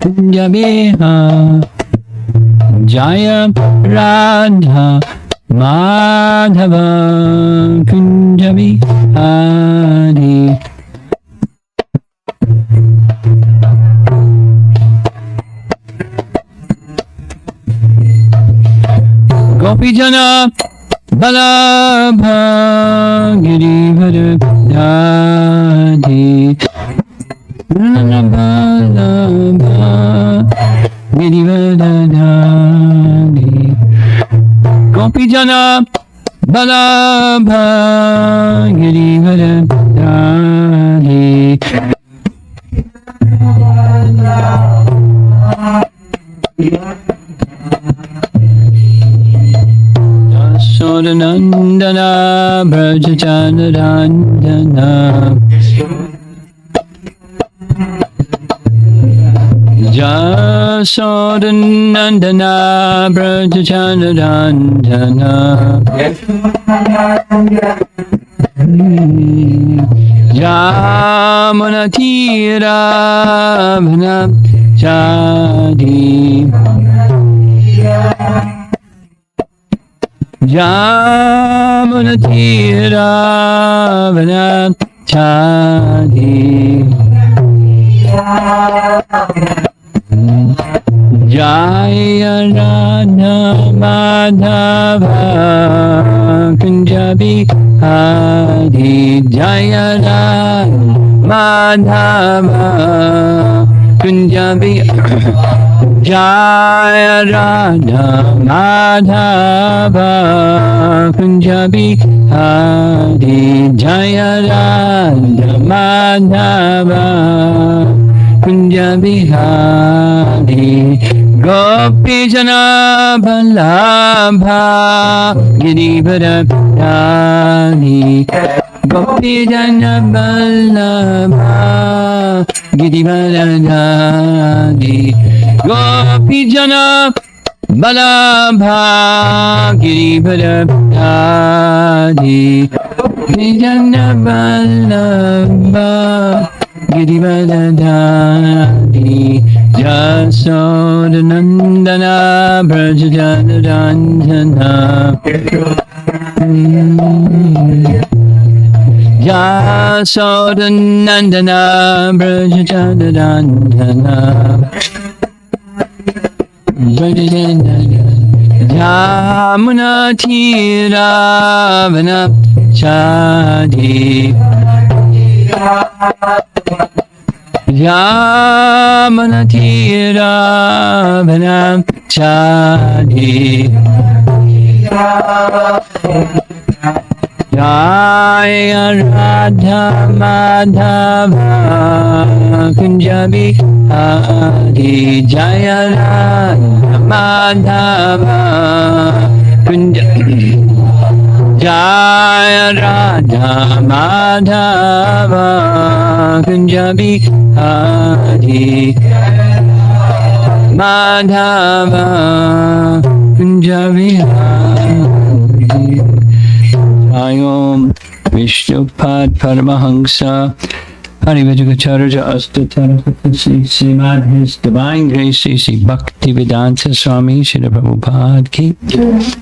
Kunjabiha Jaya Radha Madhava Kunjabihari Gopijana Balabha Girivara Dadi Balabha Girivara Dadi Gopijana Balabha Girivara Dadi Sodanandana Brajachanarandana Jasodanandana Brajachanarandana Jamunatira Bhanam Chadi Jamunatira Bhanam Chadi Jaya Radha Madhava Kunjabi Hari Jaya Radha Madhava Kunjabi Jaya Radha Madhava Kunjabi Hari Jaya Radha Madhava Kunjabihari Gopijana Balabha Girivara Dadi Gopijana Balabha Girivara Dadi Gopijana Balabha Girivara Dadi Gopijana Balabha Girivara Dadi Jasodanandana Brajachanarandana Jasodanandana Brajachanarandana Jamunatira Bhanam Chadi Yamanatira Bhanam Chadi Jaya Radha Madhava Kunjabi Hari Jaya Radha Madhava Kunjabi Jaya Radha Madhava Kunjabi Hari Madhava Kunjabi Hari Ayom Vishnupad Paramahansa Parivajagacharya Astatara Srimad His Divine Grace Sri Bhakti Vedanta Swami Srila Prabhupada Ki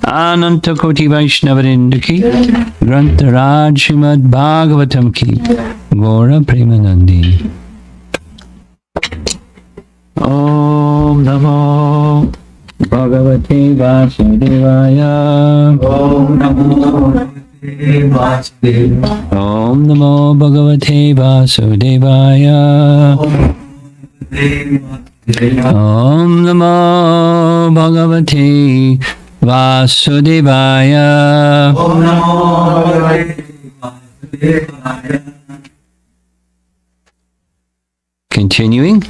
Ananta Koti Vaishnavarinda Ki Grantaraj Srimad Bhagavatam Ki Gaura Premanandi Om Namo Bhagavate Vasudevaya Om Namo Om Namo Bhagavate Vasudevaya Om Namo Bhagavate Vasudevaya Om Namo Vasudevaya. Continuing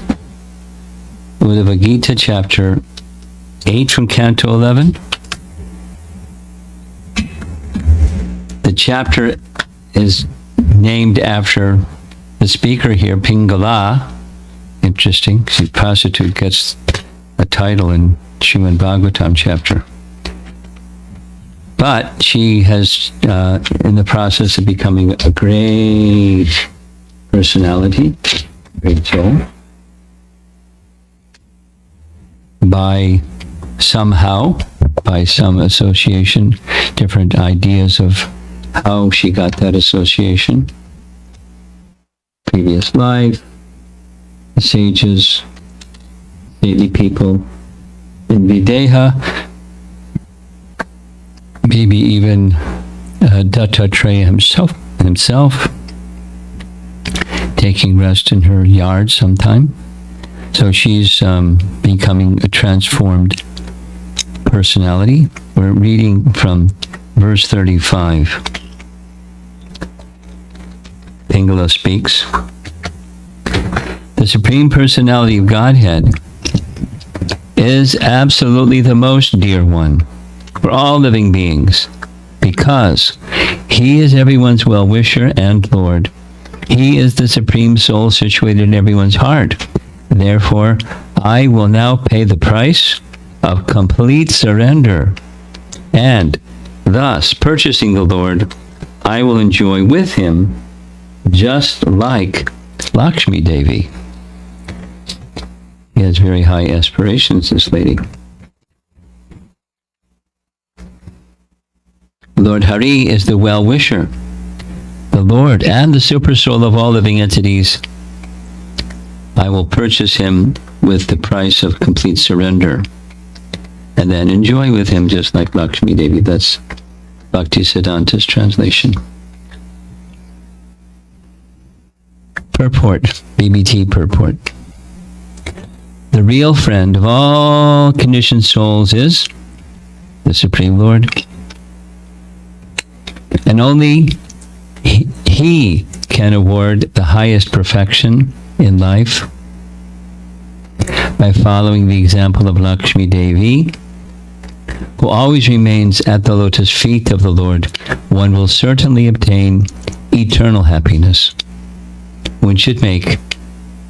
Uddhava Gita chapter 8 from Canto 11. The chapter is named after the speaker here, Pingala. Interesting. See, prostitute gets a title in Srimad Bhagavatam chapter. But she has, in the process of becoming a great personality, great soul, by somehow, by some association, different ideas of how she got that association, previous life, the sages, stately people, in Videha, maybe even Dattatreya himself, taking rest in her yard sometime. So she's becoming a transformed personality. We're reading from verse 35. Pingala speaks. The Supreme Personality of Godhead is absolutely the most dear one for all living beings, because he is everyone's well-wisher and Lord. He is the Supreme Soul situated in everyone's heart. Therefore, I will now pay the price of complete surrender, and thus, purchasing the Lord, I will enjoy with him just like Lakshmi Devi. He has very high aspirations, this lady. Lord Hari is the well-wisher, the Lord and the super soul of all living entities. I will purchase him with the price of complete surrender, and then enjoy with him just like Lakshmi Devi. That's Bhakti Siddhanta's translation. Purport, BBT purport. The real friend of all conditioned souls is the Supreme Lord. And only he can award the highest perfection in life by following the example of Lakshmi Devi, who always remains at the lotus feet of the Lord. One will certainly obtain eternal happiness. One should make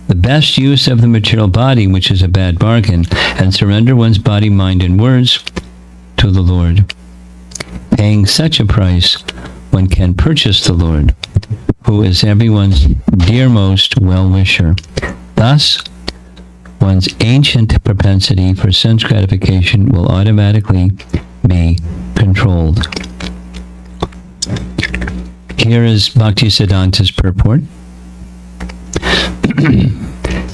the best use of the material body, which is a bad bargain, and surrender one's body, mind, and words to the Lord. Paying such a price, one can purchase the Lord, who is everyone's dearmost well-wisher. Thus, one's ancient propensity for sense gratification will automatically be controlled. Here is Bhakti Siddhanta's purport.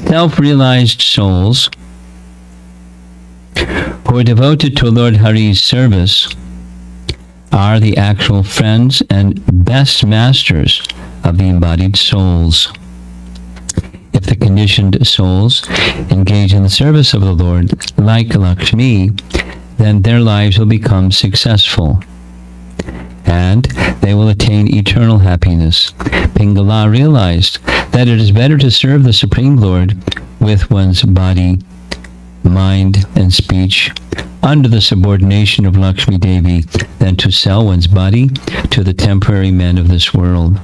Self-realized souls who are devoted to Lord Hari's service are the actual friends and best masters of the embodied souls. If the conditioned souls engage in the service of the Lord like Lakshmi, then their lives will become successful, and they will attain eternal happiness. Pingala realized that it is better to serve the Supreme Lord with one's body, mind, and speech under the subordination of Lakshmi Devi than to sell one's body to the temporary men of this world.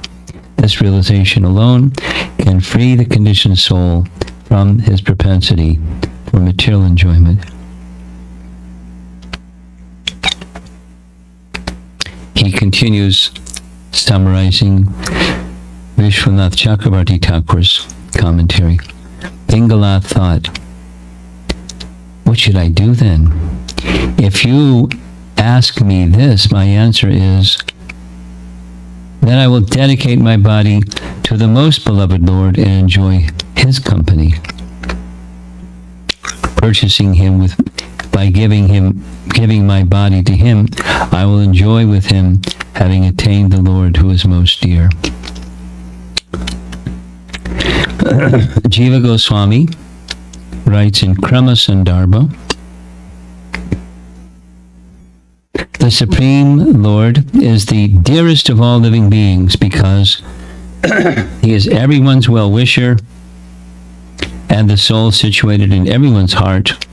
This realization alone can free the conditioned soul from his propensity for material enjoyment. He continues summarizing Vishwanath Chakravarti Thakur's commentary. Pingala thought, what should I do then? If you ask me this, my answer is, then I will dedicate my body to the most beloved Lord and enjoy his company. Purchasing him by giving my body to him, I will enjoy with him, having attained the Lord who is most dear. Jiva Goswami writes in Krama Sandarbha, the Supreme Lord is the dearest of all living beings because he is everyone's well-wisher and the soul situated in everyone's heart.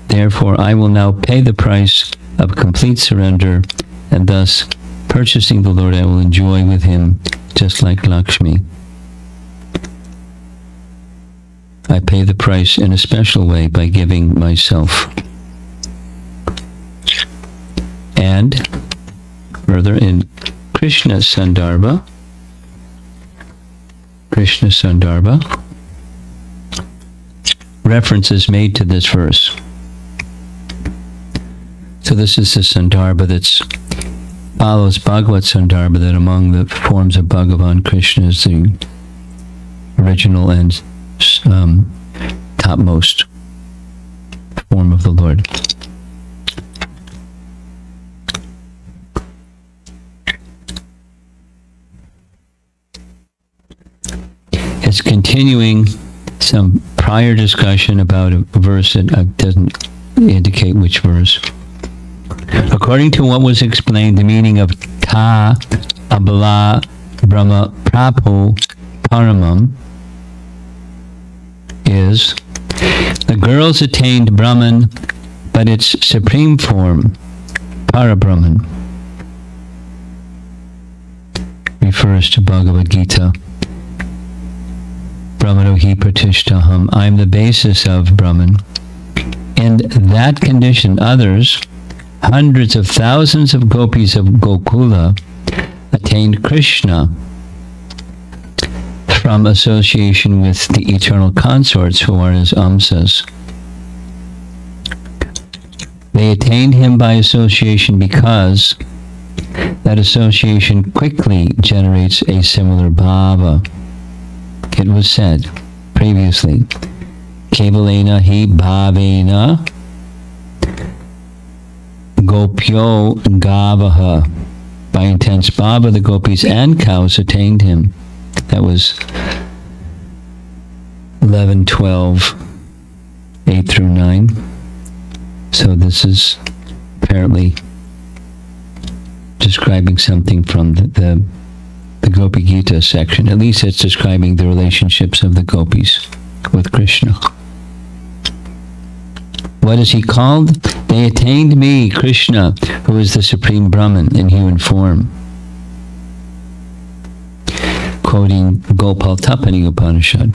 Therefore, I will now pay the price of complete surrender, and thus, purchasing the Lord, I will enjoy with him just like Lakshmi. I pay the price in a special way by giving myself. And further in Krishna Sandarbha, Krishna Sandarbha. Reference is made to this verse. So this is the Sandarbha that follows Bhagavad Sandarbha, that among the forms of Bhagavan, Krishna is the original and topmost form of the Lord. It's continuing some prior discussion about a verse that doesn't indicate which verse. According to what was explained, the meaning of Ta Abala Brahma Prapo Paramam is the girls attained Brahman, but its supreme form, Parabrahman, refers to Bhagavad Gita. Brahmanohi Pratishtaham, I am the basis of Brahman. In that condition, others, hundreds of thousands of gopis of Gokula, attained Krishna from association with the eternal consorts who are his amsas. They attained him by association because that association quickly generates a similar bhava. It was said previously, Kevalena hi bhavena gopyo gavaha. By intense bhava, the gopis and cows attained him. That was 11, 12, 8 through 9. So this is apparently describing something from the Gopi Gita section. At least it's describing the relationships of the gopis with Krishna. What is he called? They attained me, Krishna, who is the supreme Brahman in human form. Quoting Gopal Tapani Upanishad.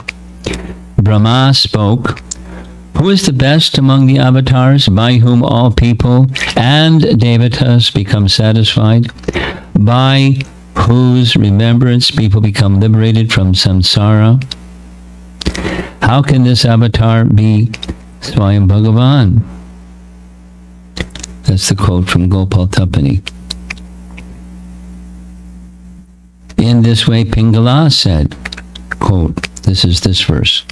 Brahma spoke, who is the best among the avatars, by whom all people and devatas become satisfied, by whose remembrance people become liberated from samsara? How can this avatar be Swayam Bhagavan? That's the quote from Gopal Tapani. In this way, Pingala said, quote, this is this verse,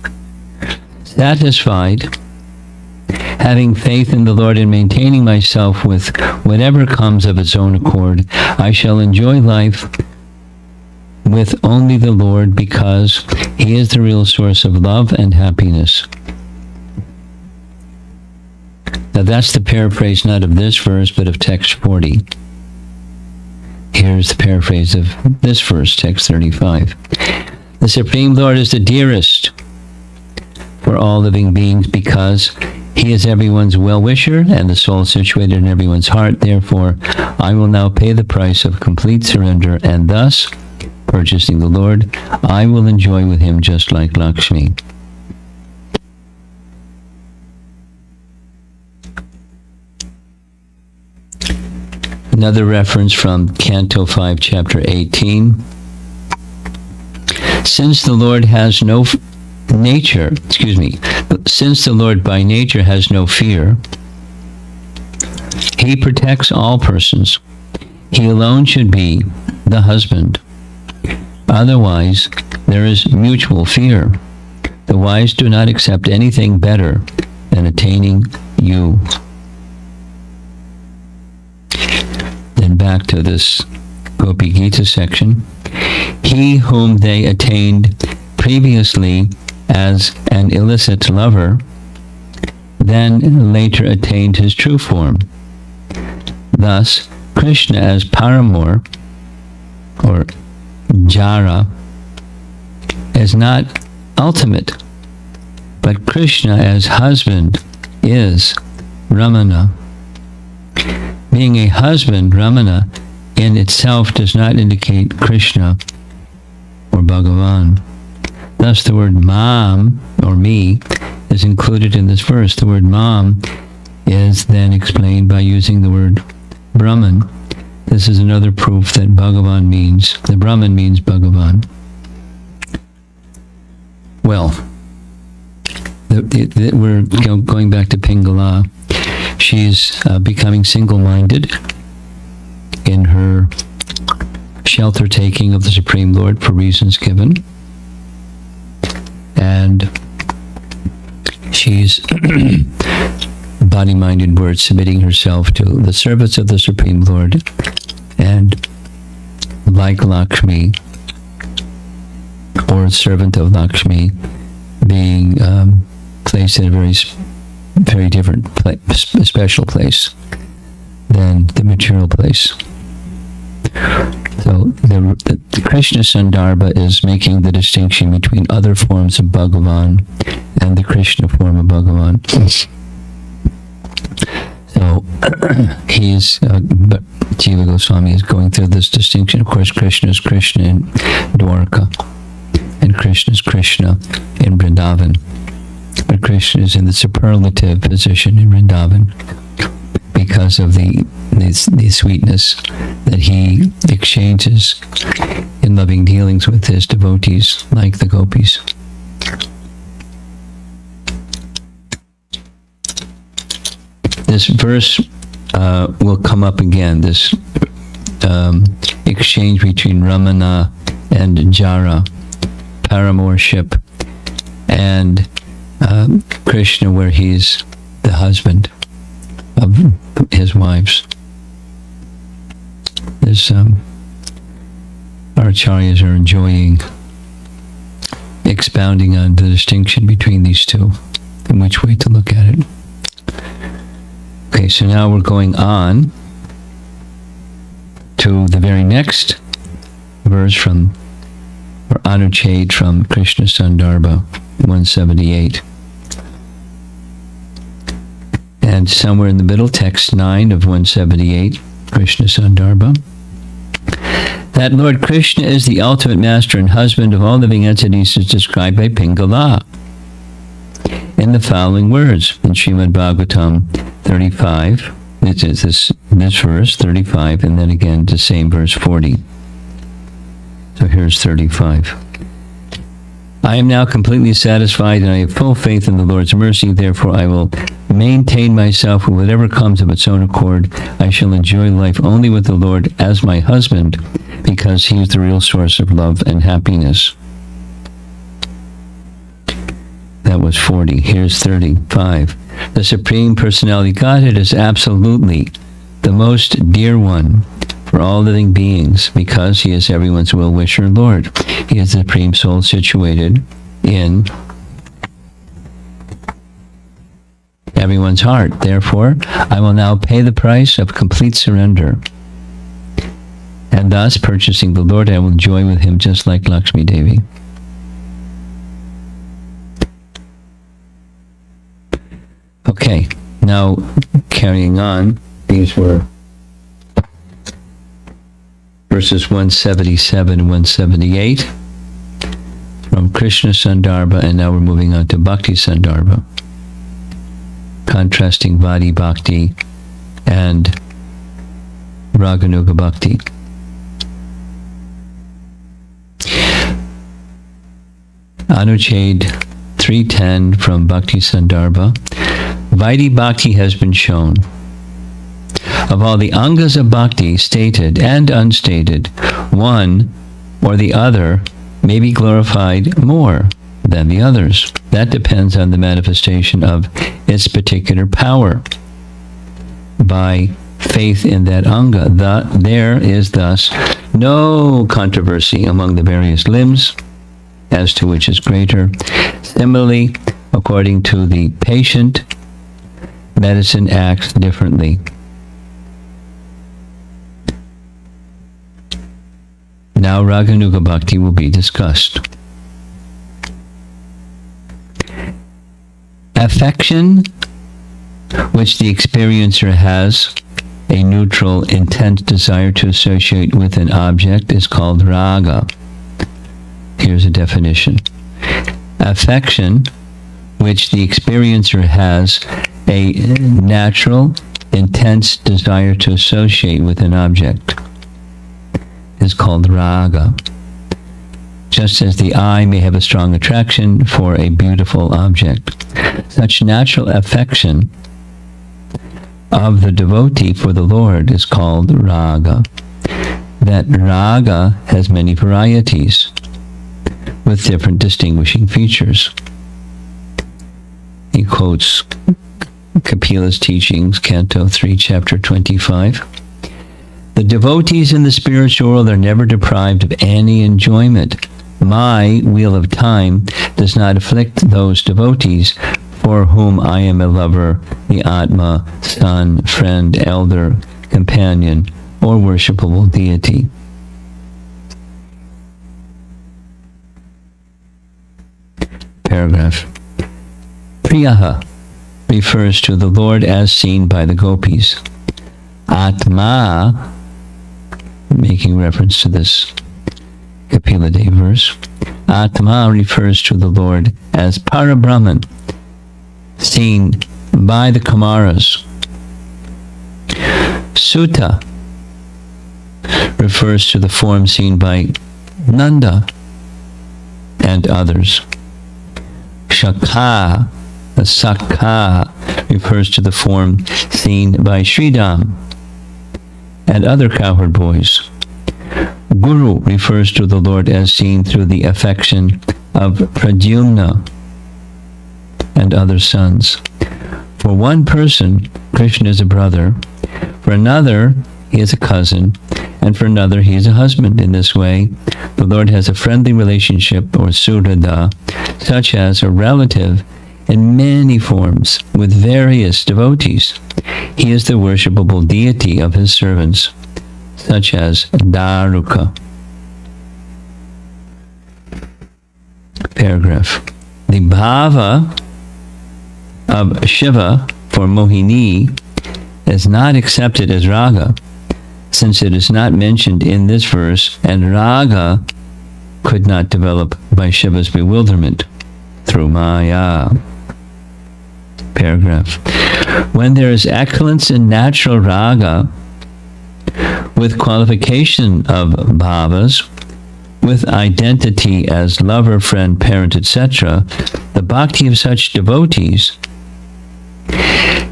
satisfied, having faith in the Lord and maintaining myself with whatever comes of its own accord, I shall enjoy life with only the Lord, because he is the real source of love and happiness. Now that's the paraphrase not of this verse, but of text 40. Here's the paraphrase of this verse, text 35. The Supreme Lord is the dearest for all living beings, because he is everyone's well-wisher and the soul situated in everyone's heart. Therefore, I will now pay the price of complete surrender, and thus, purchasing the Lord, I will enjoy with him just like Lakshmi. Another reference from Canto 5, Chapter 18. Since the Lord has no since the Lord by nature has no fear, he protects all persons. He alone should be the husband. Otherwise, there is mutual fear. The wise do not accept anything better than attaining you. Then back to this Gopi Gita section. He whom they attained previously as an illicit lover, then later attained his true form. Thus, Krishna as Paramor, or Jara, is not ultimate, but Krishna as husband is Ramana. Being a husband, Ramana, in itself does not indicate Krishna or Bhagavan. Thus the word mam, or me, is included in this verse. The word mam is then explained by using the word Brahman. This is another proof that Bhagavan means, the Brahman means Bhagavan. Well, we're going back to Pingala. She's becoming single-minded in her shelter taking of the Supreme Lord for reasons given. And she's body-minded word submitting herself to the service of the Supreme Lord, and like Lakshmi, or servant of Lakshmi, being placed in a very different special place than the material place. So the Krishna Sandarbha is making the distinction between other forms of Bhagavan and the Krishna form of Bhagavan. So Jiva Goswami is going through this distinction. Of course, Krishna is Krishna in Dwarka, and Krishna is Krishna in Vrindavan. But Krishna is in the superlative position in Vrindavan because of the sweetness that he exchanges in loving dealings with his devotees, like the gopis. This verse will come up again, this exchange between Ramana and Jara, paramourship, and Krishna, where he's the husband of his wives. This, our acharyas are enjoying expounding on the distinction between these two and which way to look at it. Okay, so now we're going on to the very next verse from, or Anuchade from Krishna Sandarbha 178. And somewhere in the middle, text 9 of 178, Krishna Sandarbha, that Lord Krishna is the ultimate master and husband of all living entities is described by Pingala in the following words in Srimad Bhagavatam 35. This is this verse 35, and then again the same verse 40. So here's 35. I am now completely satisfied, and I have full faith in the Lord's mercy. Therefore, I will maintain myself with whatever comes of its own accord. I shall enjoy life only with the Lord as my husband, because he is the real source of love and happiness. That was 40. Here's 35. The Supreme Personality Godhead is absolutely the most dear one for all living beings, because he is everyone's will-wisher Lord. He is the Supreme Soul situated in everyone's heart. Therefore, I will now pay the price of complete surrender. And thus, purchasing the Lord, I will enjoy with him just like Lakshmi Devi. Okay, now carrying on, these were verses 177 and 178 from Krishna Sandarbha, and now we're moving on to Bhakti Sandarbha, contrasting Vadi Bhakti and Raganuga Bhakti. Anuchade 310 from Bhakti Sandarbha. Vaidhi Bhakti has been shown. Of all the angas of bhakti, stated and unstated, one or the other may be glorified more than the others. That depends on the manifestation of its particular power by faith in that anga. There is thus no controversy among the various limbs as to which is greater. Similarly, according to the patient, medicine acts differently. Now Raganuga Bhakti will be discussed. Affection, which the experiencer has a neutral, intense desire to associate with an object, is called raga. Here's a definition. Affection, which the experiencer has a natural, intense desire to associate with an object, is called raga. just as the eye may have a strong attraction for a beautiful object. Such natural affection of the devotee for the Lord is called raga. That raga has many varieties with different distinguishing features. He quotes Kapila's teachings, Canto 3, Chapter 25. The devotees in the spiritual world are never deprived of any enjoyment. My wheel of time does not afflict those devotees for whom I am a lover, the Atma, son, friend, elder, companion, or worshipable deity. Paragraph. Priyaha refers to the Lord as seen by the gopis. Atma, making reference to this Kapila Dev verse, Atma refers to the Lord as Parabrahman, seen by the Kumaras. Sutta refers to the form seen by Nanda and others. Shakha, Sakha, refers to the form seen by Sridham and other cowherd boys. Guru refers to the Lord as seen through the affection of Pradyumna and other sons. For one person, Krishna is a brother. For another, he is a cousin. And for another, he is a husband. In this way, the Lord has a friendly relationship, or surada, such as a relative in many forms with various devotees. He is the worshipable deity of his servants, such as Daruka. Paragraph. The bhava of Shiva for Mohini is not accepted as raga, since it is not mentioned in this verse, and raga could not develop by Shiva's bewilderment through Maya. Paragraph. When there is excellence in natural raga, with qualification of bhavas, with identity as lover, friend, parent, etc., the bhakti of such devotees,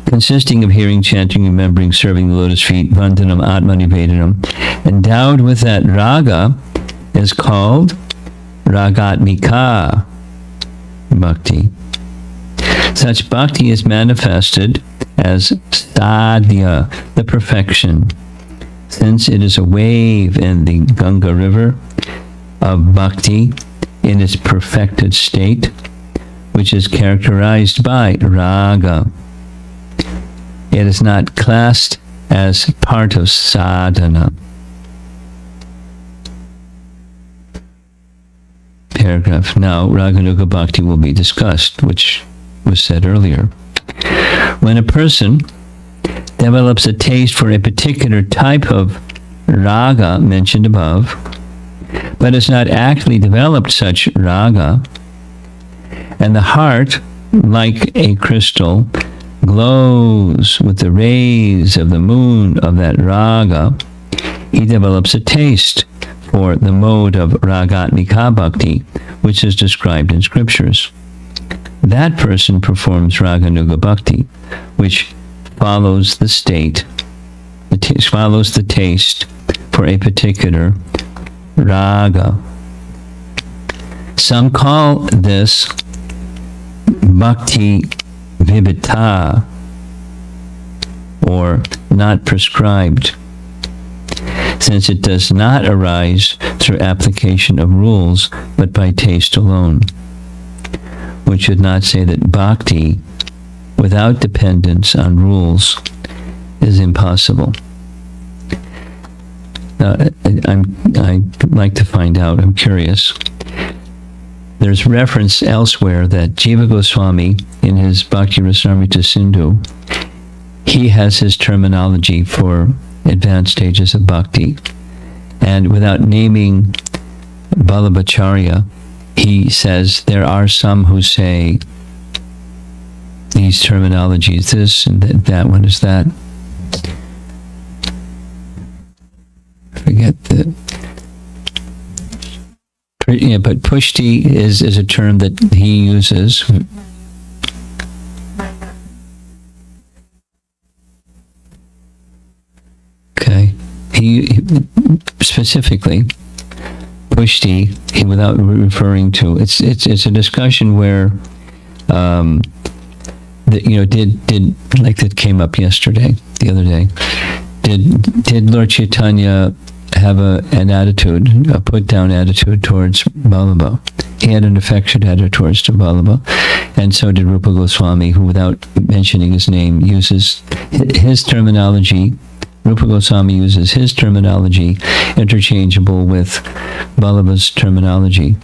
consisting of hearing, chanting, remembering, serving the lotus feet, vandanam, atmanivedanam, endowed with that raga, is called ragatmika bhakti. Such bhakti is manifested as sadhya, the perfection, since it is a wave in the Ganga river of bhakti in its perfected state, which is characterized by raga. It is not classed as part of sadhana. Paragraph. Now, raganuga bhakti will be discussed, which was said earlier. When a person develops a taste for a particular type of raga mentioned above, but has not actually developed such raga, and the heart, like a crystal, glows with the rays of the moon of that raga, he develops a taste for the mode of ragatmika bhakti, which is described in scriptures. That person performs raganuga bhakti, which follows the state, follows the taste for a particular raga. Some call this bhakti vibhita, or not prescribed, since it does not arise through application of rules, but by taste alone. Which should not say that bhakti, without dependence on rules, is impossible. I'd like to find out, I'm curious. There's reference elsewhere that Jiva Goswami, in his Bhakti Rasamrita Sindhu, he has his terminology for advanced stages of bhakti. And without naming Vallabhacharya, he says there are some who say these terminologies, this and that one is that. I forget the Yeah, but pushti is a term that he uses. Okay. He specifically, pushti, without referring to, it's a discussion where, did like that came up the other day, did Lord Chaitanya have an attitude, a put-down attitude towards Vallabha? He had an affectionate attitude towards Vallabha, and so did Rupa Goswami, who, without mentioning his name, uses his terminology. Rupa Goswami uses his terminology interchangeable with Vallabha's terminology.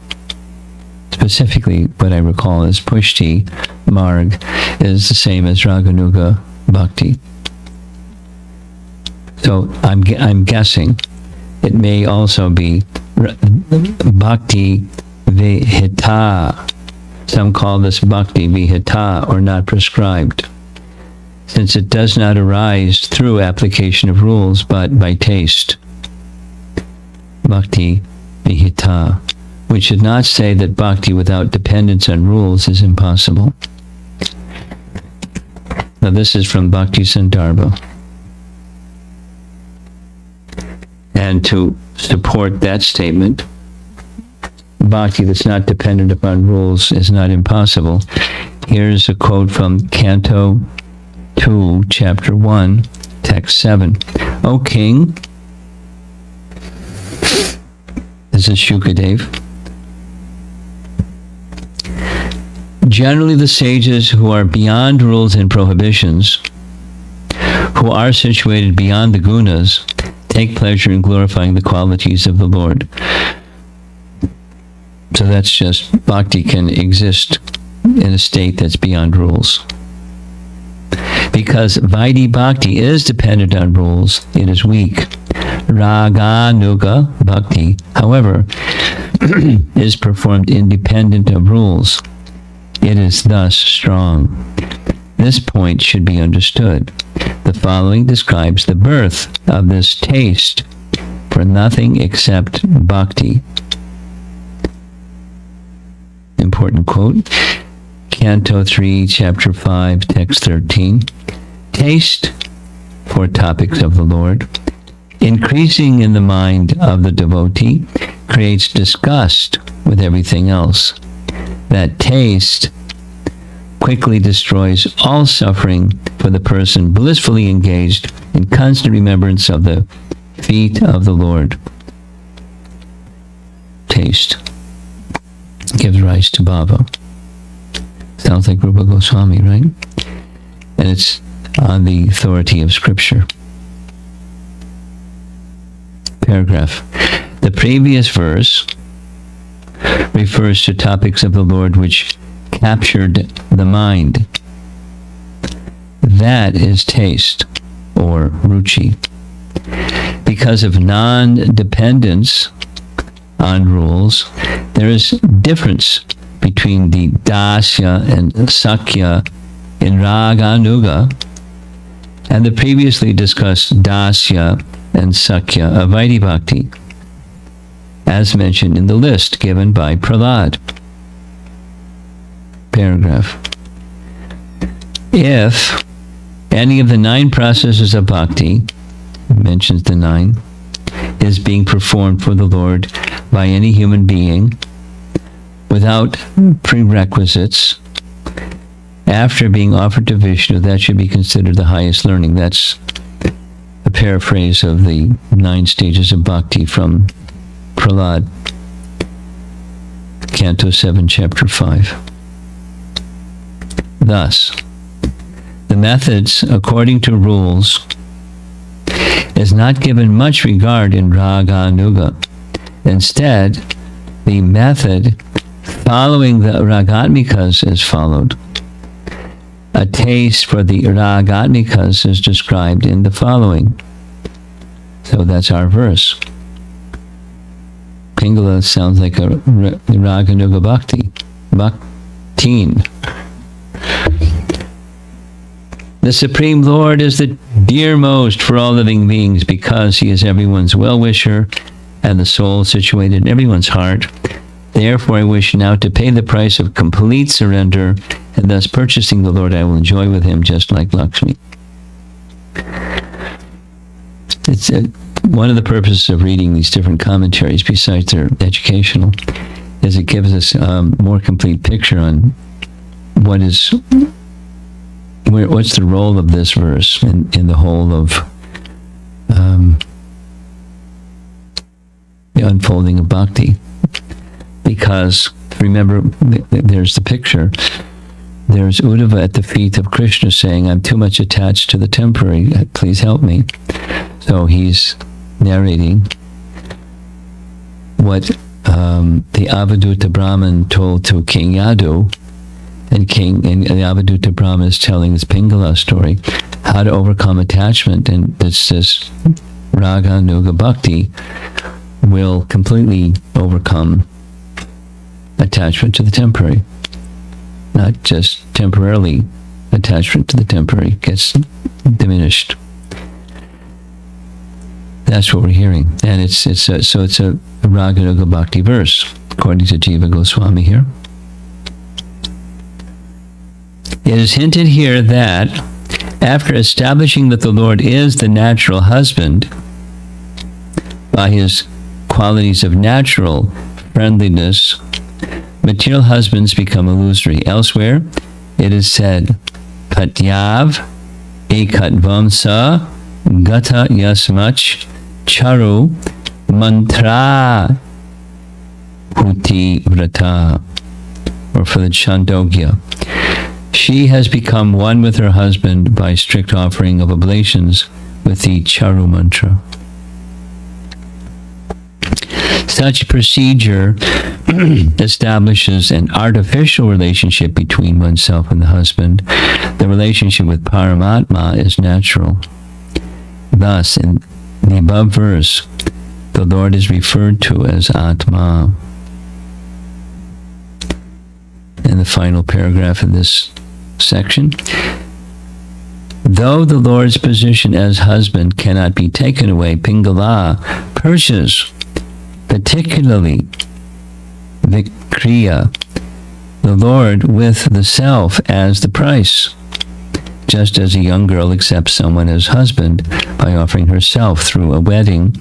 Specifically, what I recall is pushti, marg, is the same as raganuga, bhakti. So I'm guessing it may also be bhakti vihita. Some call this bhakti vihita, or not prescribed, since it does not arise through application of rules, but by taste. Bhakti vihita, which should not say that bhakti without dependence on rules is impossible. Now this is from Bhakti Sandarbha. And to support that statement, bhakti that's not dependent upon rules is not impossible. Here's a quote from Canto 2, Chapter 1, Text 7. O King, this is Shukadev, generally the sages who are beyond rules and prohibitions, who are situated beyond the gunas, take pleasure in glorifying the qualities of the Lord. So that's just, bhakti can exist in a state that's beyond rules. Because Vaidhi Bhakti is dependent on rules, it is weak. Raganuga Bhakti, however, is performed independent of rules. It is thus strong. This point should be understood. The following describes the birth of this taste for nothing except bhakti. Important quote. Canto 3, Chapter 5, Text 13. Taste for topics of the Lord, increasing in the mind of the devotee, creates disgust with everything else. That taste quickly destroys all suffering for the person blissfully engaged in constant remembrance of the feet of the Lord. Taste gives rise to bhava. Sounds like Rupa Goswami, right? And it's on the authority of Scripture. Paragraph. The previous verse refers to topics of the Lord which captured the mind. That is taste, or ruchi. Because of non-dependence on rules, there is difference between the dasya and sakya in raganuga and the previously discussed dasya and sakya of Vaidhi Bhakti, as mentioned in the list given by Prahlad. Paragraph. If any of the 9 processes of bhakti, mentions the 9, is being performed for the Lord by any human being without prerequisites, after being offered to Vishnu, that should be considered the highest learning. That's a paraphrase of the 9 stages of bhakti from Prahlad, Canto 7, Chapter 5. Thus, the methods according to rules is not given much regard in raganuga. Instead, the method following the ragatmikas is followed. A taste for the ragatmikas is described in the following. So that's our verse. Pingala sounds like a raganuga bhakti. Bhaktin. The Supreme Lord is the dearmost for all living beings because he is everyone's well-wisher and the soul situated in everyone's heart. Therefore, I wish now to pay the price of complete surrender, and thus purchasing the Lord I will enjoy with him, just like Lakshmi. It's one of the purposes of reading these different commentaries, besides their educational, is it gives us a more complete picture on what's the role of this verse in the whole of the unfolding of bhakti. Because, remember, there's the picture. There's Uddhava at the feet of Krishna saying, I'm too much attached to the temporary, please help me. So he's narrating what the Avadhuta Brahman told to King Yadu, and the Avadhuta Brahman is telling this Pingala story, how to overcome attachment, and it's this raganuga bhakti will completely overcome attachment to the temporary. Not just temporarily, attachment to the temporary gets diminished. That's what we're hearing, and it's a raganuga bhakti verse according to Jiva Goswami here. It is hinted here that after establishing that the Lord is the natural husband by his qualities of natural friendliness, material husbands become illusory. Elsewhere, it is said, Patyav ekatvamsa gata yasmach charu mantra huti vrata, or for the Chandogya. She has become one with her husband by strict offering of oblations with the charu mantra. Such procedure establishes an artificial relationship between oneself and the husband. The relationship with Paramatma is natural. Thus, in the above verse, the Lord is referred to as Atma. In the final paragraph of this section, though the Lord's position as husband cannot be taken away, Pingala purchase particularly Vikriya, the Lord with the self as the price, just as a young girl accepts someone as husband by offering herself through a wedding,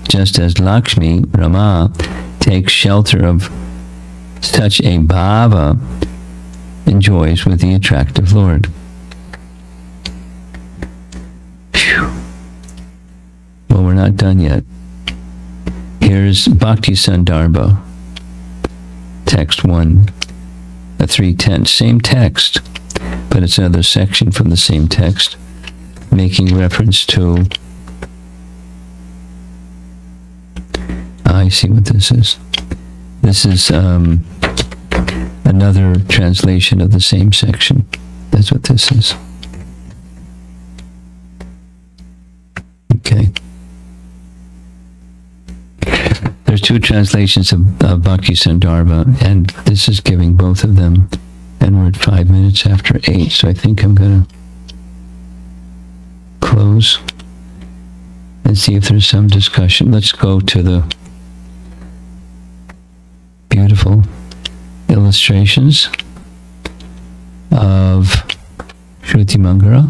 just as Lakshmi, Rama, takes shelter of such a bhava, enjoys with the attractive Lord. Whew. Well, we're not done yet. Here's Bhakti Sandarbha, text 1, 310, same text, but it's another section from the same text, making reference to, I see what this is. This is another translation of the same section. That's what this is. Okay. There's two translations of Bhakti Sandarbha, and this is giving both of them, and we're at 5 minutes after 8, so I think I'm going to close and see if there's some discussion. Let's go to the beautiful illustrations of Shruti Mangala.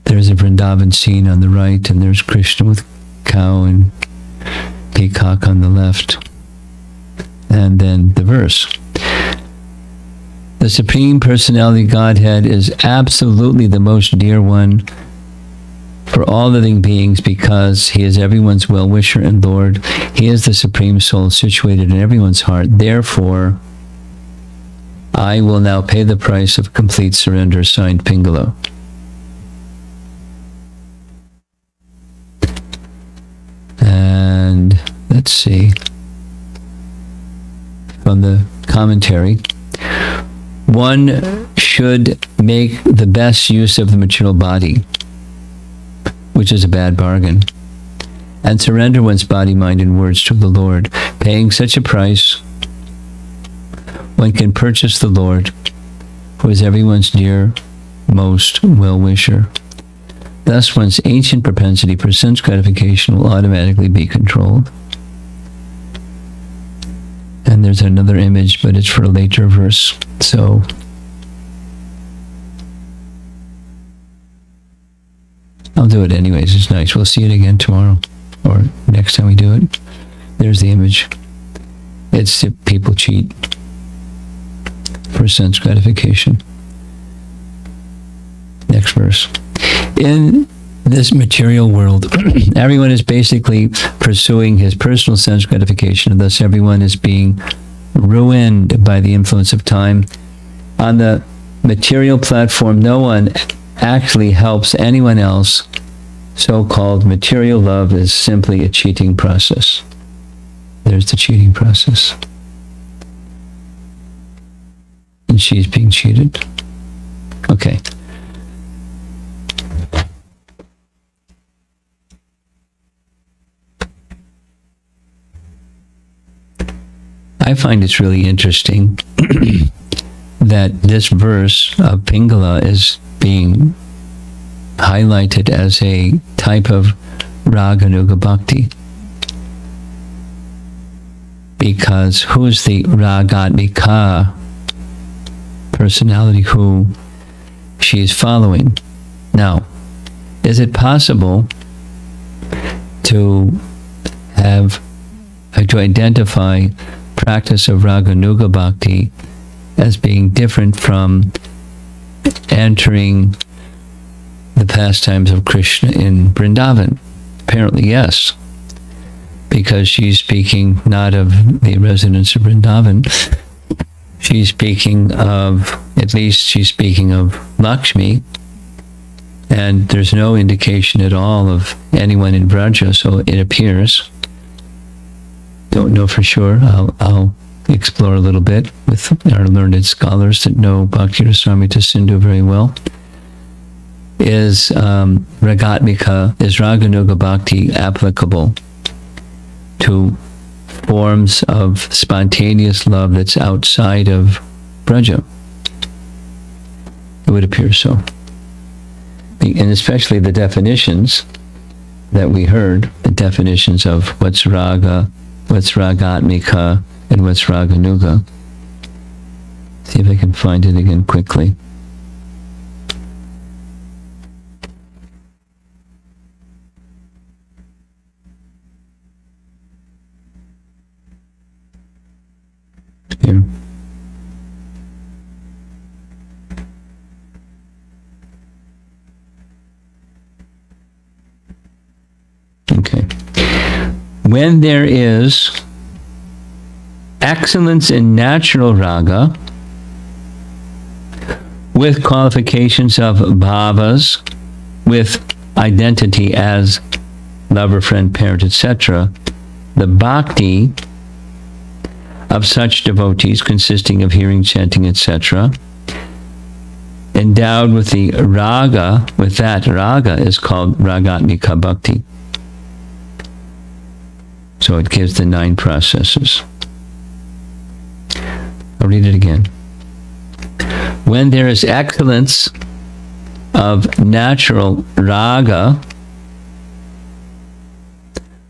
There's a Vrindavan scene on the right, and there's Krishna with cow and peacock on the left. And then the verse. The Supreme Personality of Godhead is absolutely the most dear one for all living beings because he is everyone's well-wisher and Lord. He is the Supreme Soul situated in everyone's heart. Therefore, I will now pay the price of complete surrender, signed Pingala. And let's see, from the commentary, one should make the best use of the material body, which is a bad bargain, and surrender one's body, mind, and words to the Lord. Paying such a price, one can purchase the Lord, who is everyone's dear, most well-wisher. Thus, one's ancient propensity for sense gratification will automatically be controlled. And there's another image, but it's for a later verse. So I'll do it anyways. It's nice. We'll see it again tomorrow or next time we do it. There's the image. It's if people cheat for sense gratification. Next verse. In this material world, everyone is basically pursuing his personal sense gratification, and thus everyone is being ruined by the influence of time. On the material platform, no one actually helps anyone else. So-called material love is simply a cheating process. There's the cheating process. And she's being cheated. Okay. I find it's really interesting that this verse of Pingala is being highlighted as a type of raganuga bhakti. Because who's the ragatmika personality who she is following? Now, is it possible to identify practice of raganuga bhakti as being different from entering the pastimes of Krishna in Vrindavan? Apparently, yes. Because she's speaking not of the residents of Vrindavan. She's speaking of, at least she's speaking of Lakshmi. And there's no indication at all of anyone in Vraja, so it appears. Don't know for sure. I'll explore a little bit with our learned scholars that know Bhakti Rasamrita Sindhu very well. Is Raganuga Bhakti applicable to forms of spontaneous love that's outside of Braja? It would appear so. And especially the definitions that we heard, the definitions of what's raga, what's ragatmika, and what's raganuga. See if I can find it again quickly. Here. Okay. When there is excellence in natural raga with qualifications of bhavas, with identity as lover, friend, parent, etc., the bhakti of such devotees consisting of hearing, chanting, etc., endowed with the raga, with that raga is called ragatmika bhakti. So it gives the 9 processes. I'll read it again. When there is excellence of natural raga,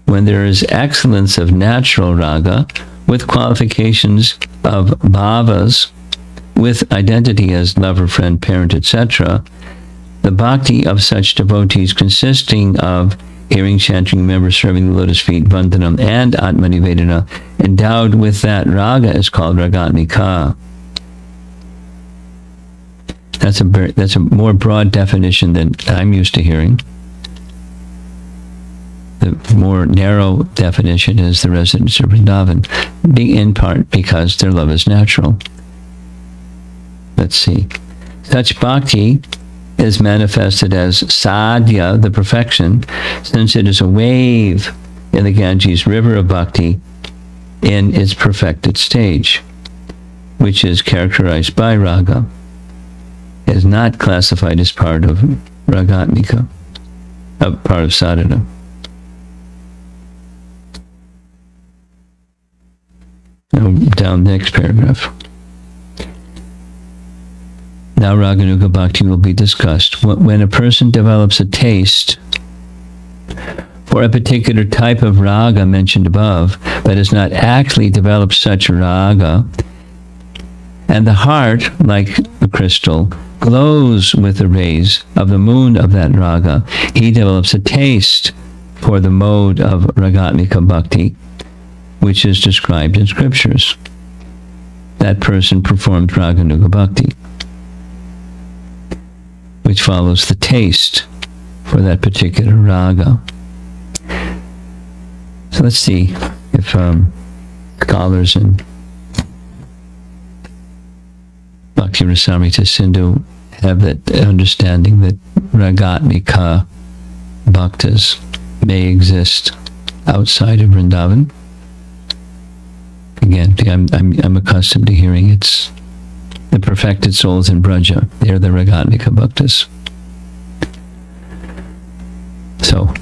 when there is excellence of natural raga, with qualifications of bhavas, with identity as lover, friend, parent, etc., the bhakti of such devotees consisting of hearing, chanting, remember, serving the lotus feet, vandanam, and atmanivedana, endowed with that raga is called ragatmika. That's a more broad definition than I'm used to hearing. The more narrow definition is the residents of Vrindavan, in part because their love is natural. Let's see. Such bhakti is manifested as sadhya, the perfection, since it is a wave in the Ganges river of bhakti in its perfected stage, which is characterized by raga, is not classified as part of ragatmika, part of sadhana. Now, down the next paragraph. Now Raganuga Bhakti will be discussed. When a person develops a taste for a particular type of raga mentioned above, but has not actually developed such raga. And the heart, like a crystal, glows with the rays of the moon of that raga. He develops a taste for the mode of ragatmika bhakti, which is described in scriptures. That person performs raganuga bhakti, which follows the taste for that particular raga. So let's see if scholars in Bhakti Rasamrita Sindhu have that understanding that ragatmika bhaktas may exist outside of Vrindavan. Again, I'm accustomed to hearing it's the perfected souls in Braja. They're the ragatmika bhaktas. So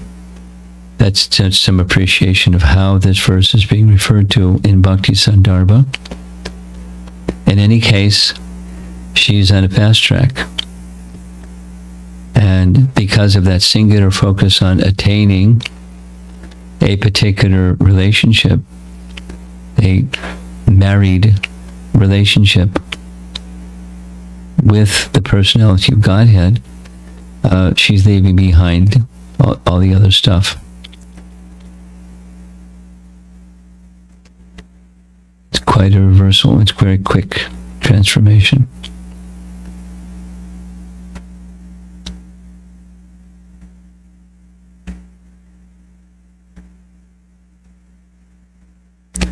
that's just some appreciation of how this verse is being referred to in Bhakti Sandarbha. In any case, she's on a fast track. And because of that singular focus on attaining a particular relationship, a married relationship with the personality of Godhead, she's leaving behind all the other stuff. It's quite a reversal. It's very quick transformation.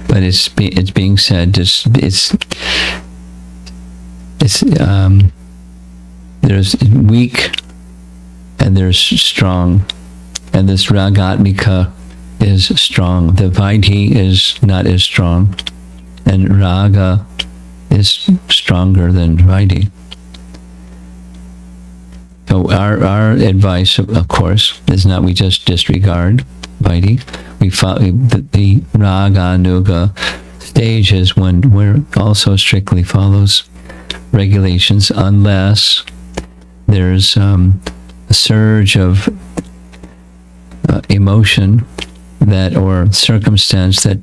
But it's being said, there's weak and there's strong, and this ragatmika is strong. The vaidhi is not as strong, and raga is stronger than vaidhi. So our advice, of course, is not we just disregard vaidhi. We follow the raganuga stages when we're also strictly follows regulations, unless there's a surge of emotion that or circumstance that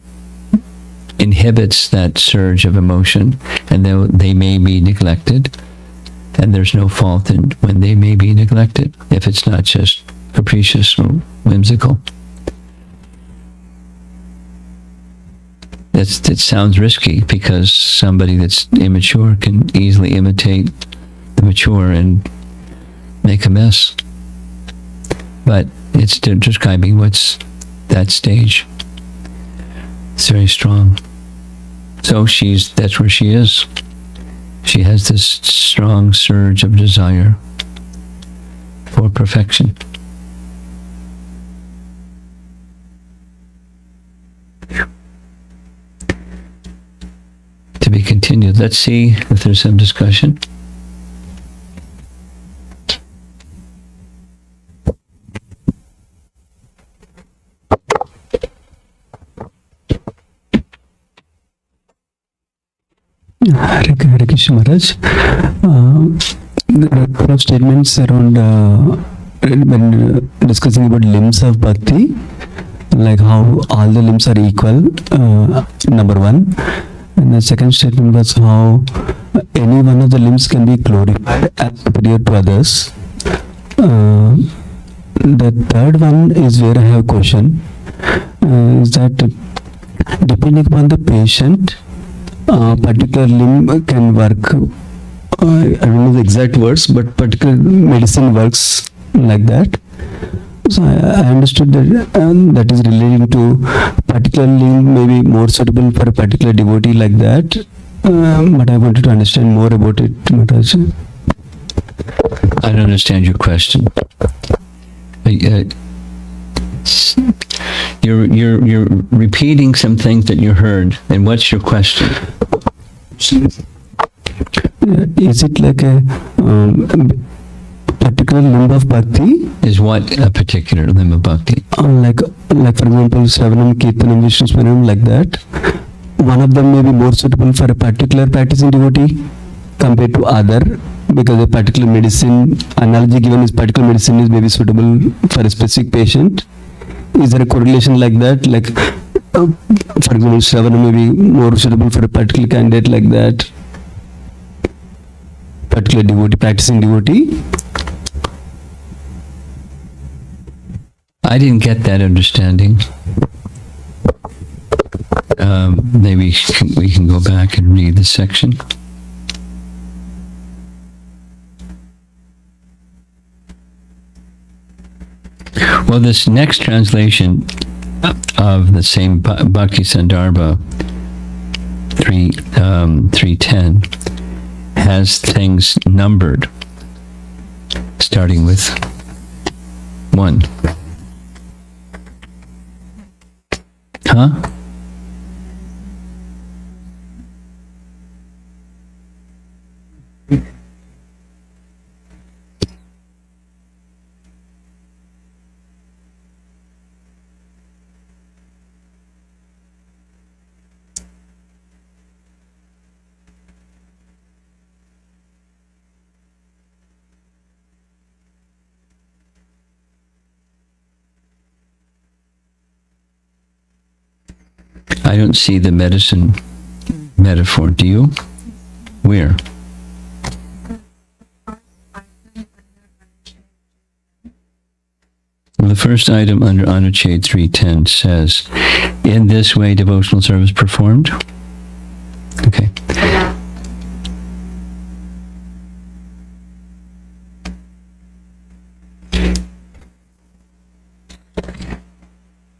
inhibits that surge of emotion, and they may be neglected, and there's no fault in when they may be neglected if it's not just capricious or whimsical. It sounds risky because somebody that's immature can easily imitate the mature and make a mess. But it's describing what's that stage. It's very strong. So that's where she is. She has this strong surge of desire for perfection. To be continued. Let's see if there's some discussion. Hare Krishna Maharaj. There are a couple of statements around when discussing about limbs of bhakti, like how all the limbs are equal, number one. And the second statement was how any one of the limbs can be glorified as superior to others. The third one is where I have a question. Is that depending upon the patient, particular limb can work, I don't know the exact words, but particular medicine works like that. So I understood that that is relating to particular limb may be more suitable for a particular devotee like that. But I wanted to understand more about it, Maharaj. I don't understand your question. You're repeating some things that you heard, and what's your question? Is it like a particular limb of bhakti? Is what a particular limb of bhakti? Like for example, Shravanam, Kirtanam, Vishnu Smaranam, like that. One of them may be more suitable for a particular practicing devotee compared to other, because a particular medicine, analogy given is particular medicine is maybe suitable for a specific patient. Is there a correlation like that? Like, for example, Shravana may be more suitable for a particular candidate like that, particular devotee, practicing devotee. I didn't get that understanding. Maybe we can go back and read the section. Well, this next translation of the same Bhakti Sandarbha 310 has things numbered, starting with 1. Huh? I don't see the medicine metaphor. Do you? Where? Well, the first item under Anuchhed 310 says, in this way devotional service performed. Okay.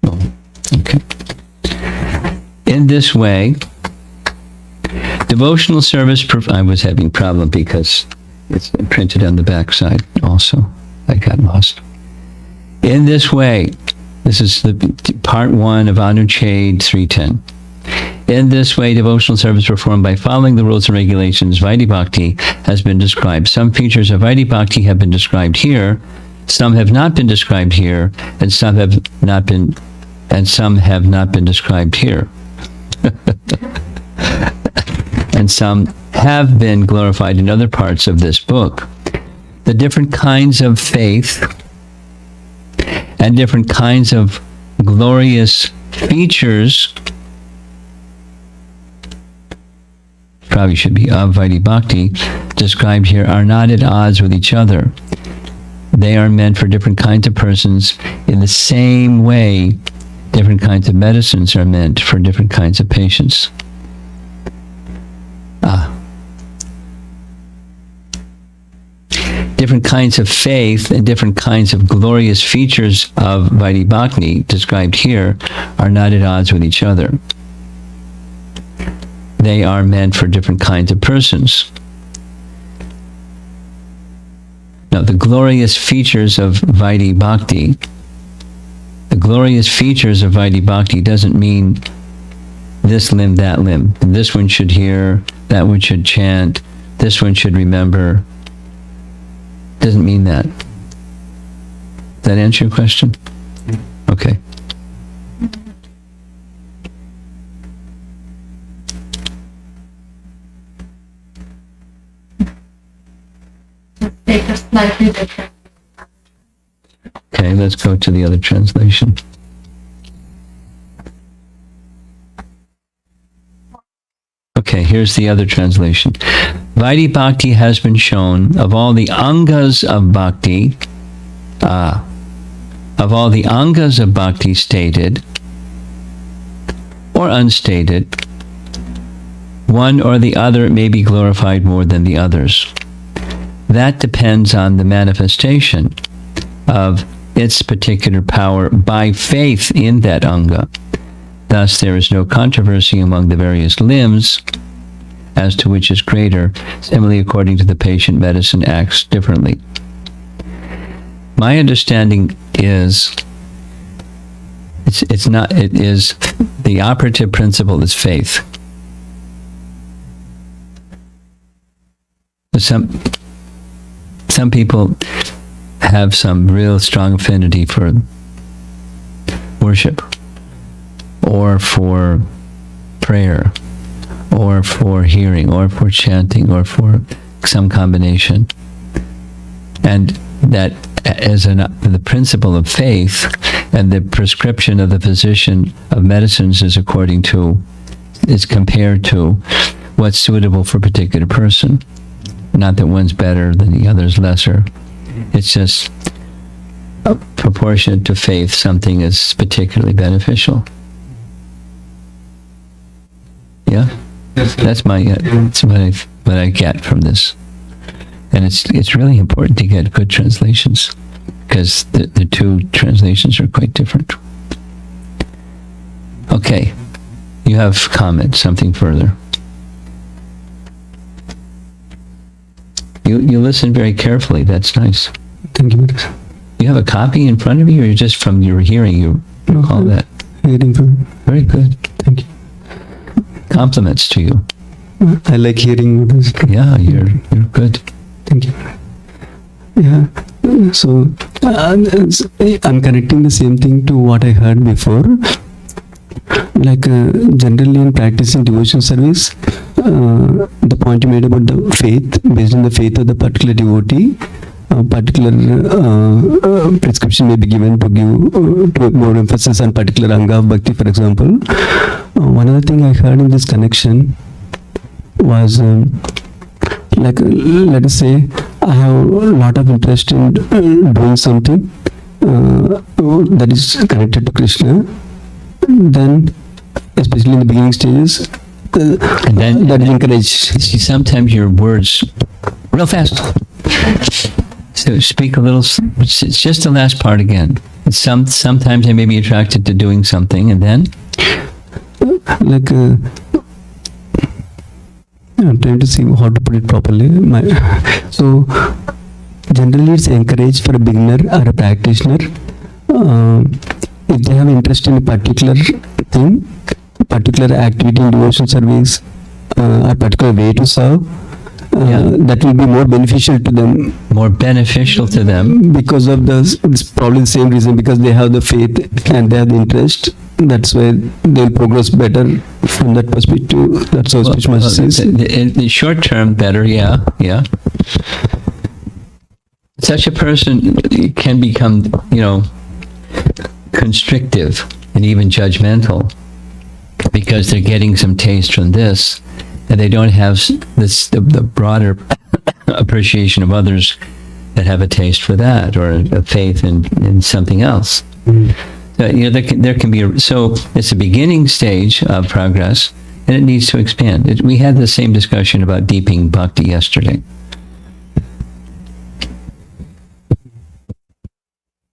Oh, okay. In this way, devotional service, I was having a problem because it's printed on the back side also. I got lost. In this way, this is the part 1 of Anuchhed 310. In this way, devotional service performed by following the rules and regulations, Vaidhi Bhakti has been described. Some features of Vaidhi Bhakti have been described here, some have not been described here, and some have not been described here. And some have been glorified in other parts of this book. The different kinds of faith and different kinds of glorious features, probably should be of Vaidhi Bhakti, described here are not at odds with each other. They are meant for different kinds of persons in the same way different kinds of medicines are meant for different kinds of patients. Different kinds of faith and different kinds of glorious features of Vaidhi Bhakti described here are not at odds with each other. They are meant for different kinds of persons. Now, the glorious features of Vaidhi Bhakti, doesn't mean this limb, that limb. This one should hear, that one should chant, this one should remember. Doesn't mean that. Does that answer your question? Okay. Take a slightly different. Okay, let's go to the other translation. Okay, here's the other translation. Vaidhi Bhakti has been shown of all the angas of bhakti, stated or unstated, one or the other may be glorified more than the others. That depends on the manifestation of its particular power by faith in that anga. Thus, there is no controversy among the various limbs as to which is greater. Similarly, according to the patient, medicine acts differently. My understanding is it is the operative principle is faith. Some people have some real strong affinity for worship, or for prayer, or for hearing, or for chanting, or for some combination. And that as the principle of faith And the prescription of the physician of medicines is compared to what's suitable for a particular person. Not that one's better than the other's lesser. It's just proportionate to faith, something is particularly beneficial. Yeah? Yes, sir. That's what I get from this. And it's really important to get good translations, because the two translations are quite different. Okay. You have comment, something further. You listen very carefully. That's nice. Thank you, Maharaj. You have a copy in front of you, or just from your hearing you recall that? Hearing from you. Very good. Thank you. Compliments to you. I like hearing this. Yeah, you're good. Thank you. Yeah. So I'm connecting the same thing to what I heard before. Like generally in practicing devotion service, the point you made about the faith, based on the faith of the particular devotee, a particular prescription may be given to give to more emphasis on particular anga of bhakti, for example. One other thing I heard in this connection was like let us say I have a lot of interest in doing something that is connected to Krishna, then especially in the beginning stages, And then that is encouraged. see, sometimes your words real fast. So speak a little. It's just the last part again. Sometimes I may be attracted to doing something, and then Like I'm trying to see how to put it properly. So generally it's encouraged for a beginner or a practitioner, if they have interest in a particular thing, particular activity in devotion service, a particular way to serve, that will be more beneficial to them. more beneficial to them. Because of it's probably the same reason, because they have the faith and they have the interest. That's why they'll progress better from that perspective. That's how Spiritual Master says. In the short term, better, yeah. Such a person can become, constrictive and even judgmental, because they're getting some taste from this, and they don't have the broader appreciation of others that have a taste for that, or a faith in something else. So, there can be so it's a beginning stage of progress, and it needs to expand. We had the same discussion about deepening bhakti yesterday.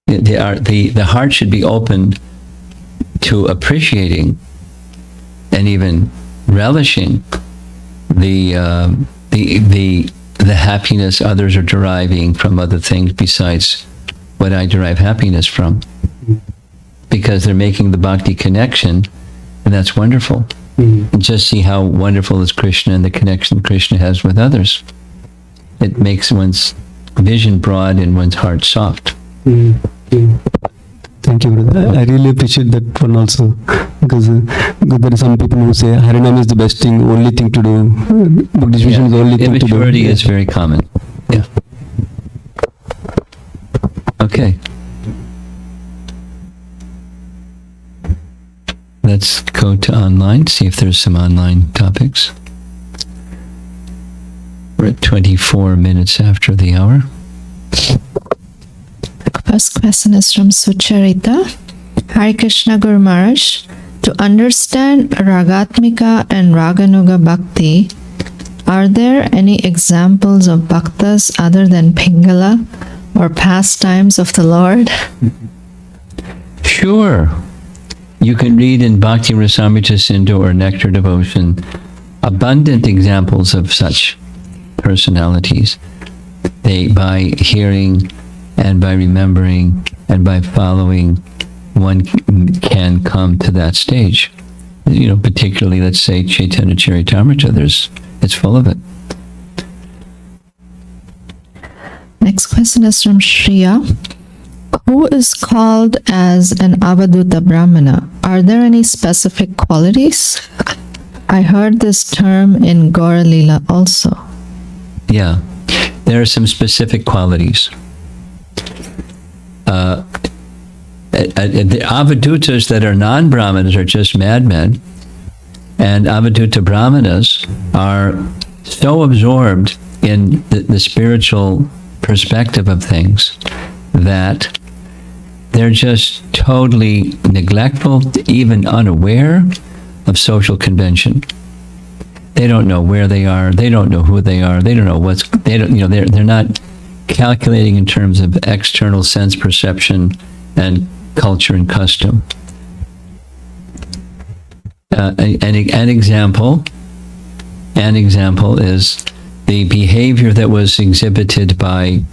The heart should be open to appreciating and even relishing the happiness others are deriving from other things besides what I derive happiness from, because they're making the bhakti connection, and that's wonderful. And just see how wonderful is Krishna and the connection Krishna has with others. It makes one's vision broad and one's heart soft. Thank you, brother. I really appreciate that one also, because there are some people who say Harinam is the best thing, only thing to do. Buddhist vision is the only thing to do. Immaturity is very common. Yeah. Okay. Let's go to online, see if there's some online topics. We're at 24 minutes after the hour. First question is from Sucharita. Hare Krishna Guru Maharaj. To understand Ragatmika and Raganuga Bhakti, are there any examples of bhaktas other than Pingala or pastimes of the Lord? Sure. You can read in Bhakti Rasamrita Sindhu or Nectar Devotion abundant examples of such personalities. By hearing and by remembering and by following, one can come to that stage. Particularly, let's say, Chaitanya Charitamrita, it's full of it. Next question is from Shriya. Who is called as an Avaduta Brahmana? Are there any specific qualities? I heard this term in Gaura Lila also. Yeah, there are some specific qualities. The avadutas that are non-brahmanas are just madmen, and avaduta brahmanas are so absorbed in the spiritual perspective of things that they're just totally neglectful, even unaware of social convention. They don't know where they are. They don't know who they are. They don't know they're not calculating in terms of external sense perception and culture and custom. An example is the behavior that was exhibited by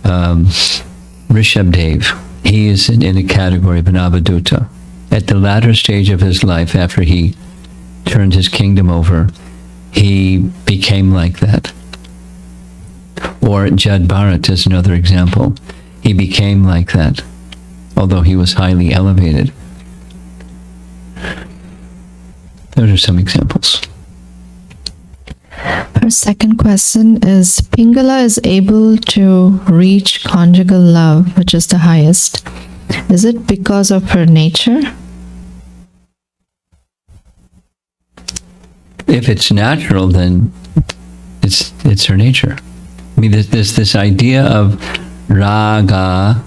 Rishabdev. He is in a category of an avaduta. At the latter stage of his life, after he turned his kingdom over, he became like that. Or Jad Bharat is another example. He became like that, although he was highly elevated. Those are some examples. Her second question is, Pingala is able to reach conjugal love, which is the highest. Is it because of her nature? If it's natural, then it's her nature. I mean, this idea of raga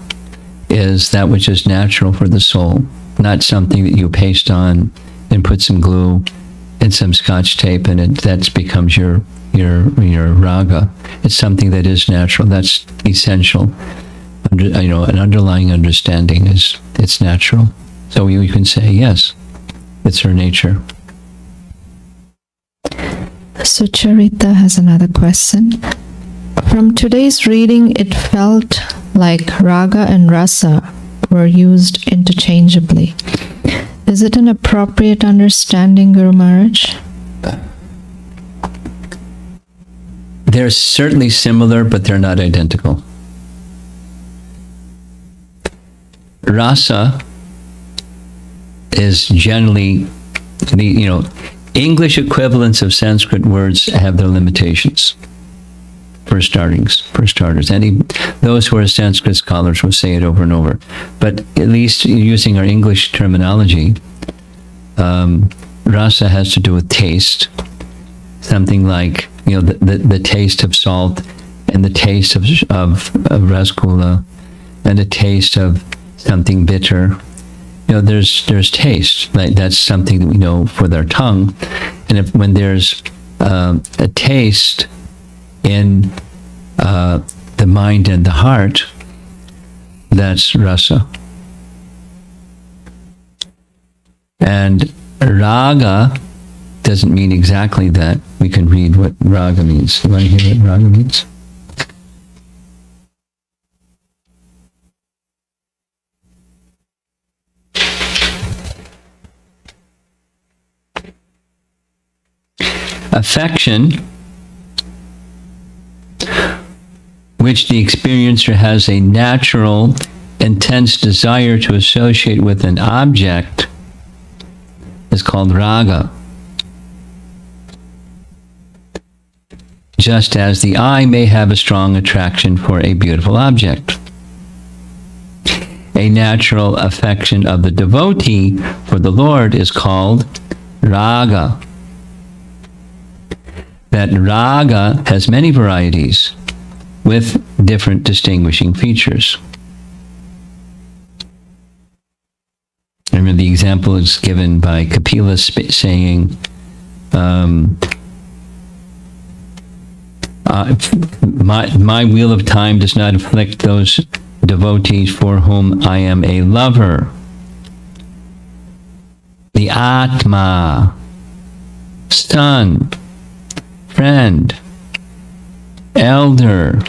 is that which is natural for the soul, not something that you paste on and put some glue and some scotch tape, and that becomes your raga. It's something that is natural. That's essential. An underlying understanding is it's natural. So you can say, yes, it's her nature. Sucharita has another question. From today's reading, it felt like raga and rasa were used interchangeably. Is it an appropriate understanding, Guru Maharaj? They're certainly similar, but they're not identical. Rasa is generally English equivalents of Sanskrit words have their limitations. For starters, those who are Sanskrit scholars will say it over and over. But at least using our English terminology, rasa has to do with taste. Something like the taste of salt, and the taste of rasgulla, and the taste of something bitter. There's taste. Like that's something that we know for their tongue, and when there's a taste in the mind and the heart, that's rasa. And raga doesn't mean exactly that. We can read what raga means. You want to hear what raga means? Affection, which the experiencer has a natural, intense desire to associate with an object, is called raga. Just as the eye may have a strong attraction for a beautiful object. A natural affection of the devotee for the Lord is called raga. That raga has many varieties with different distinguishing features. Remember, the example is given by Kapila saying, my wheel of time does not afflict those devotees for whom I am a lover. The Atma, son, friend, elder,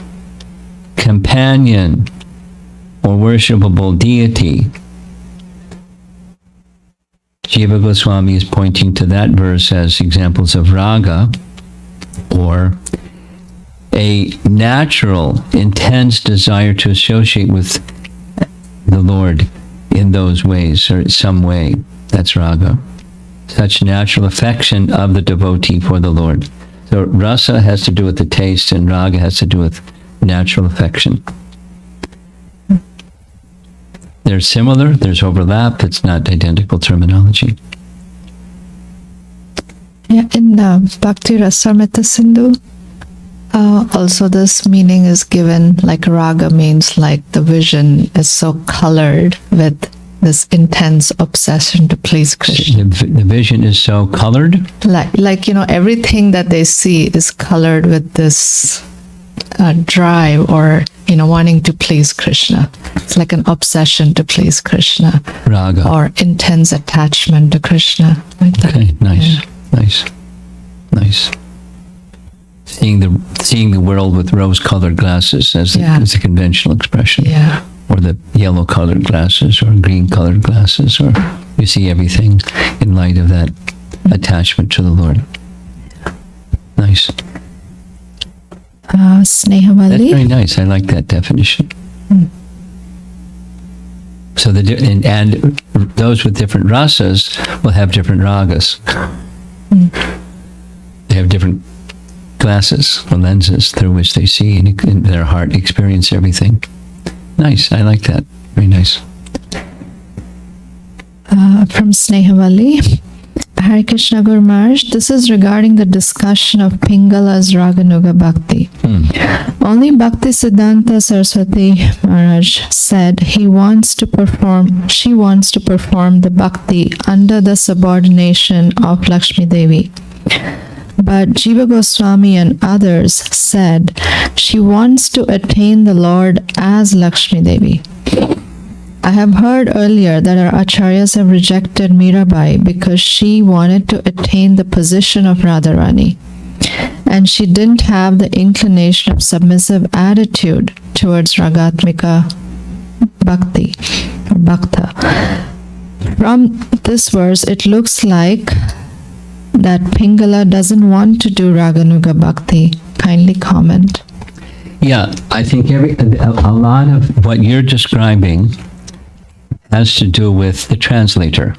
companion, or worshipable deity. Jiva Goswami is pointing to that verse as examples of raga, or a natural, intense desire to associate with the Lord in those ways, or some way. That's raga. Such natural affection of the devotee for the Lord. So rasa has to do with the taste, and raga has to do with natural affection. They're similar, there's overlap, it's not identical terminology. Yeah, in Bhakti Rasamrita Sindhu, also this meaning is given, like raga means like the vision is so colored with this intense obsession to please Krishna. The vision is so colored. Like everything that they see is colored with this drive or wanting to please Krishna. It's like an obsession to please Krishna. Raga. Or intense attachment to Krishna. Like that. Okay, nice, Yeah. nice. Seeing the world with rose-colored glasses as a conventional expression. Yeah. Or the yellow-colored glasses or green-colored glasses, or you see everything in light of that attachment to the Lord. Nice. Snehavalli. That's very nice. I like that definition. So and those with different rasas will have different ragas. They have different glasses or lenses through which they see and in their heart experience everything. Nice. I like that. Very nice. From Snehavalli. Hare Krishna Guru Maharaj, this is regarding the discussion of Pingala's raganuga bhakti. Only Bhakti Siddhanta Saraswati Maharaj said she wants to perform the bhakti under the subordination of Lakshmi Devi. But Jiva Goswami and others said she wants to attain the Lord as Lakshmi Devi. I have heard earlier that our acharyas have rejected Mirabai because she wanted to attain the position of Radharani, and she didn't have the inclination of submissive attitude towards Ragatmika Bhakti or Bhakta. From this verse, it looks like that Pingala doesn't want to do Raganuga Bhakti. Kindly comment. Yeah, I think a lot of what you're describing has to do with the translator.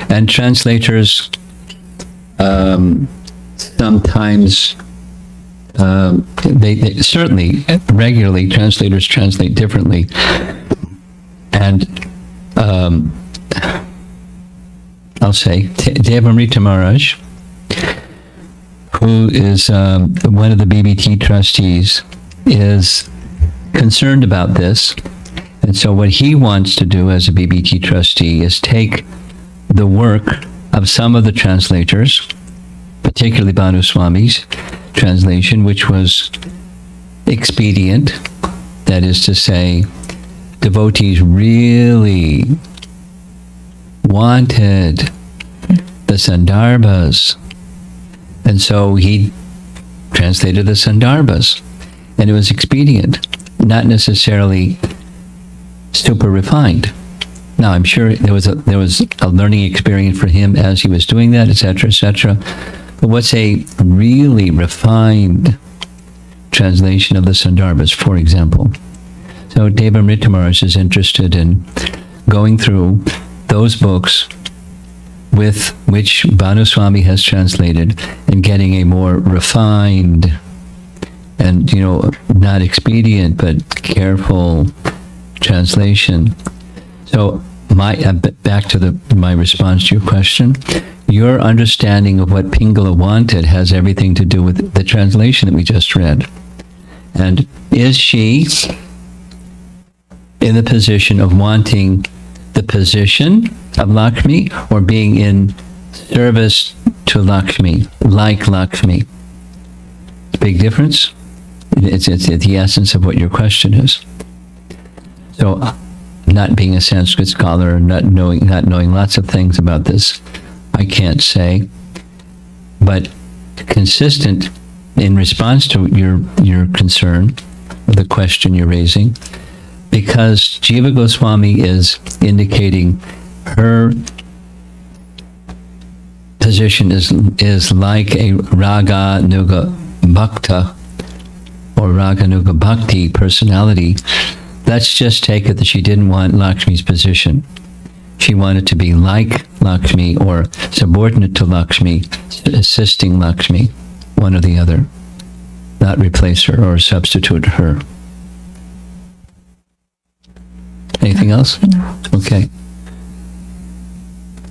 And translators sometimes, they certainly, regularly, translators translate differently. And I'll say, Devamrita Maharaj, who is one of the BBT trustees, is concerned about this. And so what he wants to do as a BBT trustee is take the work of some of the translators, particularly Bhanu Swami's translation, which was expedient, that is to say, devotees really wanted the Sandarbhas. And so he translated the Sandarbhas. And it was expedient, not necessarily super refined. Now, I'm sure there was a learning experience for him as he was doing that, etc., etc. But what's a really refined translation of the Sandarbhas, for example? So Devamrita Maharaj is interested in going through those books with which Bhanu Swami has translated and getting a more refined and, not expedient, but careful translation. So back to my response to your question, your understanding of what Pingala wanted has everything to do with the translation that we just read. And is she in the position of wanting the position of Lakshmi or being in service to Lakshmi, like Lakshmi? Big difference. It's the essence of what your question is. So, not being a Sanskrit scholar, not knowing lots of things about this, I can't say. But consistent in response to your concern, the question you're raising, because Jiva Goswami is indicating her position is like a raganuga bhakta or raganuga bhakti personality. Let's just take it that she didn't want Lakshmi's position. She wanted to be like Lakshmi or subordinate to Lakshmi, assisting Lakshmi, one or the other, not replace her or substitute her. Anything else? No. Okay.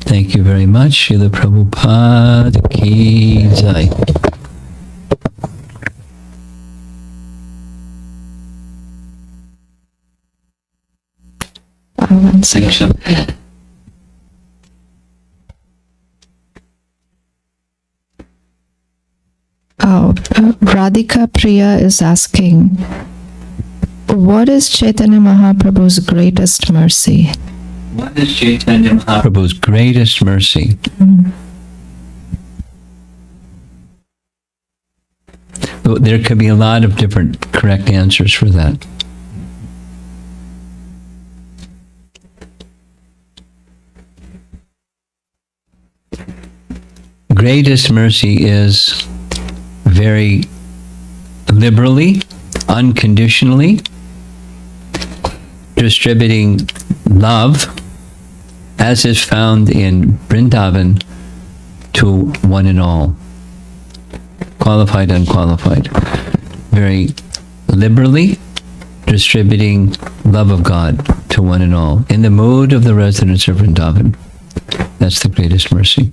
Thank you very much. Srila Prabhupada Ki Jai. One second. Radhika Priya is asking, what is Chaitanya Mahaprabhu's greatest mercy? What is Chaitanya Mahaprabhu's greatest mercy? Well, there could be a lot of different correct answers for that. Greatest mercy is very liberally, unconditionally distributing love as is found in Vrindavan to one and all, qualified, unqualified. Very liberally distributing love of God to one and all in the mood of the residents of Vrindavan. That's the greatest mercy.